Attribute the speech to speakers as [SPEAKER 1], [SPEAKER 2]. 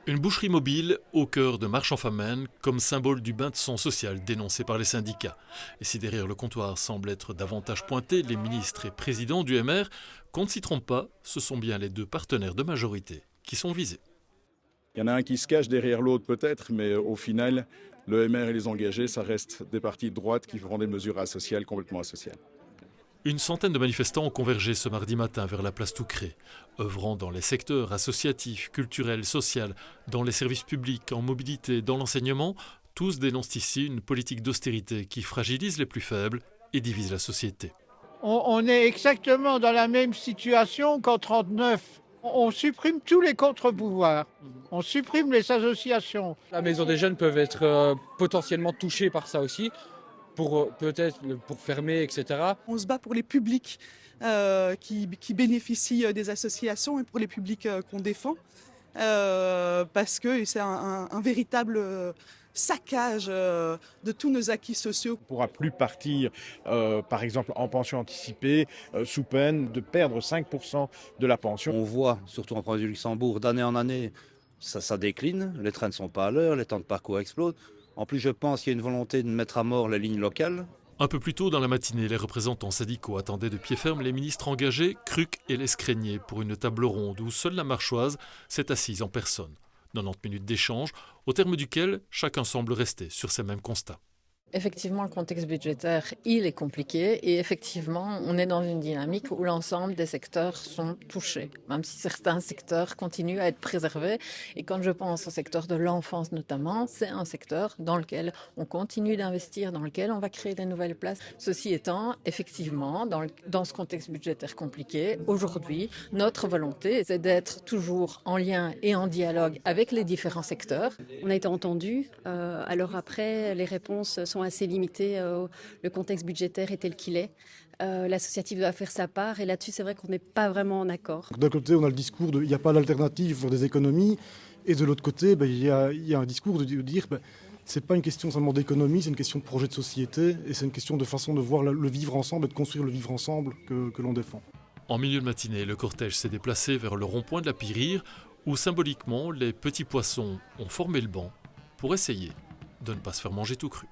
[SPEAKER 1] Une boucherie mobile au cœur de Marchand-Famenne comme symbole du bain de sang social dénoncé par les syndicats. Et si derrière le comptoir semblent être davantage pointés les ministres et présidents du MR, qu'on ne s'y trompe pas, ce sont bien les deux partenaires de majorité qui sont visés.
[SPEAKER 2] Il y en a un qui se cache derrière l'autre peut-être, mais au final, le MR et les engagés, ça reste des partis de droite qui feront des mesures asociales, complètement asociales.
[SPEAKER 1] Une centaine de manifestants ont convergé ce mardi matin vers la place Toucré, œuvrant dans les secteurs associatifs, culturels, sociaux, dans les services publics, en mobilité, dans l'enseignement. Tous dénoncent ici une politique d'austérité qui fragilise les plus faibles et divise la société.
[SPEAKER 3] On est exactement dans la même situation qu'en 1939. On supprime tous les contre-pouvoirs, on supprime les associations.
[SPEAKER 4] La maison des jeunes peuvent être potentiellement touchées par ça aussi, peut-être pour fermer, etc.
[SPEAKER 5] On se bat pour les publics qui bénéficient des associations et pour les publics qu'on défend, parce que c'est un véritable saccage de tous nos acquis sociaux.
[SPEAKER 6] On ne pourra plus partir, par exemple, en pension anticipée, sous peine de perdre 5% de la pension.
[SPEAKER 7] On voit, surtout en province du Luxembourg, d'année en année, ça décline, les trains ne sont pas à l'heure, les temps de parcours explosent. En plus, je pense qu'il y a une volonté de mettre à mort les lignes locales.
[SPEAKER 1] Un peu plus tôt dans la matinée, les représentants syndicaux attendaient de pied ferme les ministres engagés, Cruc et Lescrénier, pour une table ronde où seule la Marchoise s'est assise en personne. 90 minutes d'échange, au terme duquel chacun semble rester sur ses mêmes constats.
[SPEAKER 8] Effectivement, le contexte budgétaire, il est compliqué et effectivement, on est dans une dynamique où l'ensemble des secteurs sont touchés, même si certains secteurs continuent à être préservés. Et quand je pense au secteur de l'enfance notamment, c'est un secteur dans lequel on continue d'investir, dans lequel on va créer des nouvelles places. Ceci étant, effectivement, dans ce contexte budgétaire compliqué, aujourd'hui, notre volonté, c'est d'être toujours en lien et en dialogue avec les différents secteurs.
[SPEAKER 9] On a été entendus, alors après, les réponses sont assez limitées, le contexte budgétaire est tel qu'il est. L'associatif doit faire sa part et là-dessus c'est vrai qu'on n'est pas vraiment en accord.
[SPEAKER 10] D'un côté on a le discours de il n'y a pas d'alternative pour des économies et de l'autre côté il y a un discours de dire c'est pas une question seulement d'économie, c'est une question de projet de société et c'est une question de façon de voir le vivre ensemble et de construire le vivre ensemble que l'on défend.
[SPEAKER 1] En milieu de matinée, le cortège s'est déplacé vers le rond-point de la Pirire où symboliquement les petits poissons ont formé le banc pour essayer de ne pas se faire manger tout cru.